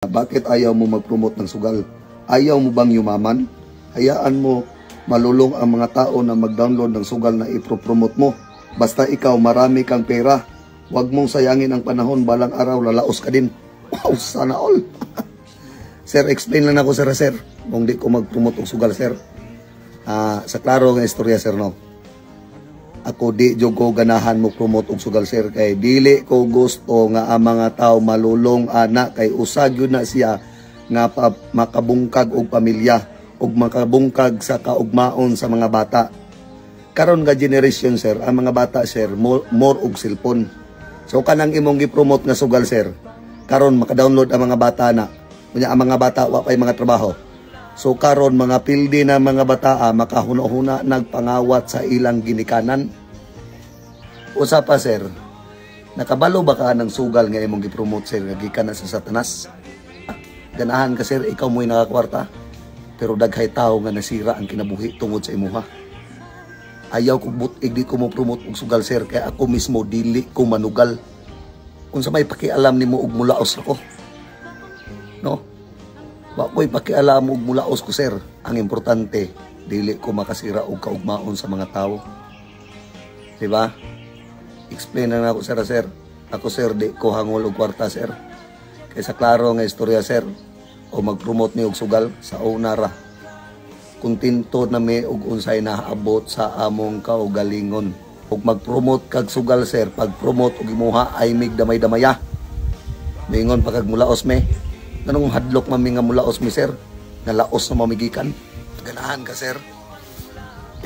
Bakit ayaw mo mag-promote ng sugal? Ayaw mo bang yumaman? Hayaan mo malulong ang mga tao na mag-download ng sugal na ipro-promote mo. Basta ikaw marami kang pera. Huwag mong sayangin ang panahon, balang araw lalaos ka din. Wow, sana all. Sir, explain lang ako sir. Kung di ko mag-promote ng sugal, sir. Sa klaro nga istorya, sir, no? Ako di jud ko ganahan mo promote og sugal, sir, kay dili ko gusto nga ang mga tao malulong ana, kay usag yun na siya nga makabungkag og pamilya ug makabungkag sa kaugmaon sa mga bata. Karon nga generation, sir, ang mga bata, sir, more og cellphone. So kanang imong gi-promote nga sugal, sir, karon maka-download ang mga bata na. Kunya ang mga bata wa pay mga trabaho. So karon mga pildi na mga bata makahuna-huna nagpangawat sa ilang ginikanan. Usa pa, sir, nakabalo ba ka ng sugal nga imong gi-promote, sir, nga gikan na sa Satanas? Ganahan ka, sir, ikaw mo'y nakakwarta, pero daghay tao nga nasira ang kinabuhi tungod sa imuha. Ayaw ko butig di ko mo promote og sugal, sir, kaya ako mismo dili ko manugal. Kung sa may pakialam nimo og mulaos ako, no? Wa ko'y pakialam og mulaos ko, sir. Ang importante, dili ko makasira og kaugmaon sa mga tao. Diba? Explain na ako, sir. Ako, sir, di ko hangol og kwarta, sir. Kaysa klaro nga istorya, sir, o mag-promote ni og sugal sa unara. Kuntinto na may og unsay naabot sa among kaugalingon. Ug mag-promote kag sugal, sir, pag-promote og imuha ay mig damay-damaya. Mingon pa kag mulaos me. Nanong hadlok mami nga mulaos mi, sir, nga laos na mamigikan. Ganahan ka, sir.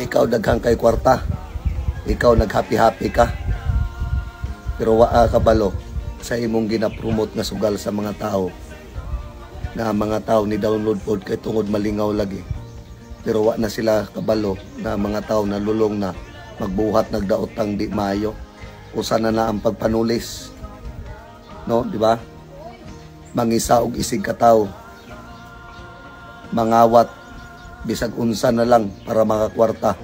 Ikaw daghang kay kwarta. Ikaw nag-happy-happy ka. Pero waa kabalo sa imong gina-promote nga sugal sa mga tao. Na mga tao ni download pod kay tungod malingaw lagi. Pero wa na sila kabalo na mga tao na lulong na magbuhat nagdaotang di maayo. Usa na ang pagpanulis. No, di ba? Mangisa og isig kataw, mangawat bisag unsa na lang para makakwarta,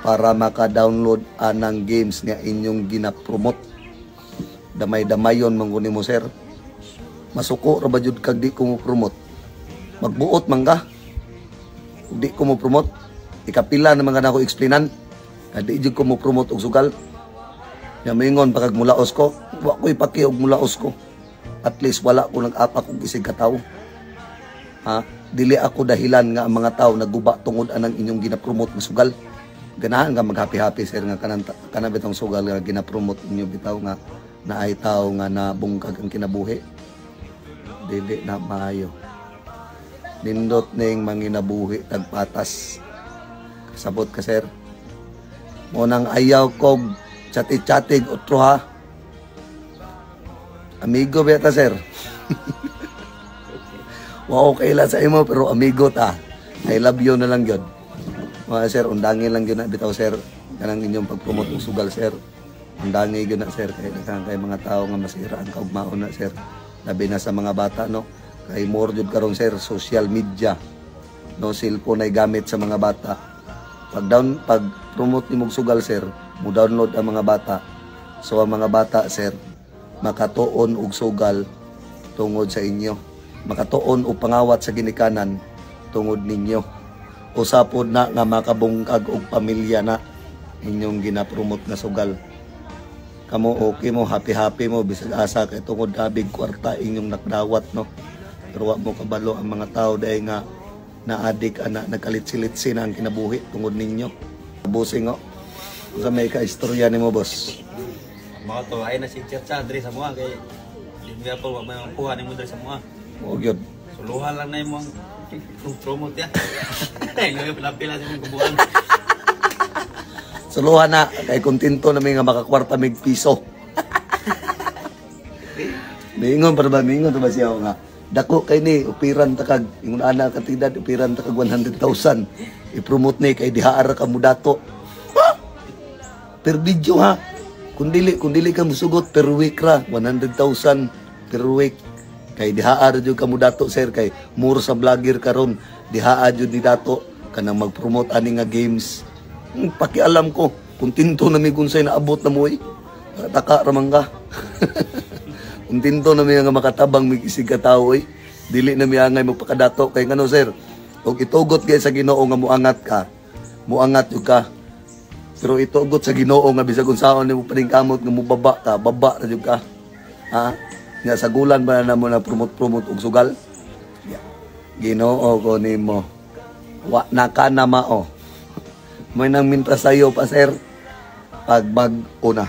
para maka-download anang games nga inyong gina-promote. Damay-damayon manguni mo, sir. Masuko ra ba jud kag di ko mo promote? Magbuot man ka. Di ko mo promote. Ikapila na mga nako explainan. Di jud ko mo promote og sugal. Ya mingon pa kag mulaos ko, wa ko'y paki og mulaos ko. At least wala ko nag-apak kung isig kataw. Dili ako dahilan nga ang mga tao naguba tungod anang inyong ginapromote na sugal. Ganahan nga mag-happy-happy, sir, nga kanang bitong sugal nga ginapromote ninyo bitaw nga na ay tao nga nabungkag ang kinabuhi. Dili na maayo. Nindot ning manginabuhi tagpatas. Kasabot ka, sir. Munang ayaw kog chatig-chatig otro, ha. Amigo beta, sir. Wow, okay lang sa imo, pero amigo ta. I love you na lang yun. Mga sir, undangin lang yun na bitaw, sir. Kanang inyong pag-promote ng sugal, sir. Undangin yun na, sir. Kaya mga tao nga masira ang kaugmaon na, sir. Labi na sa mga bata, no? Kay more jud karon, sir, social media. No, cellphone ay gamit sa mga bata. Pag-promote ni mong sugal, sir, mo download ang mga bata. So ang mga bata, sir, makatuon og sugal tungod sa inyo, makatuon og pangawat sa ginikanan tungod ninyo. Usapod na nga makabungkag og pamilya na inyong ginapromote na sugal. Kamo okay mo, happy mo bisag asa kay tungod abig kwarta inyong nakdawat, no? Pero wa mo kabalo ang mga tao dahil nga naadik ana nagkalit-silitsin ang kinabuhi tungod ninyo. Busing, o sa may ka-istorya nimo, boss. Mga to ay na si Chacha diri sa mga kay di nga po may kuha ni mo diri sa mga. O gyud. Suluhan lang na imong promote ya. Ngayon pinapila sa imong kubuan. Suluhan na kay kontento na may nga makakwarta mig piso. Mingon pa ba siya nga dako kay ni upiran takag ingon ana katidad upiran takag 100,000 i-promote ni kay dihaar ka mo dato. Per video, ha. Kung dili ka musugot per week ra 100,000 per week. Kay dihaar jud ka mo dato, sir, kay muro sa vlogger karon dihaa jud ni dato kanang mag-promote ani nga games. Pakialam ko kung tinto na may gunsay na abot na mo, taka ramang ka. Kung tinto na may nga makatabang may isig katao, Dili na miangay mo pakadato kay ngano sir. Og itugot kay sa Ginoo nga muangat ka. Muangat jud ka. Pero itugot sa Ginoo nga bisag unsaon nimo paningkamot nga mubaba ka, baba na jud ka. Ha? Nga sagulan ba na mo na promote og sugal? Ginoo ko nimo. Wa na ka na mao. May nang minta sayo pa sir. Pagbag-o na.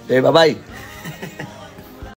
Okay, bye-bye.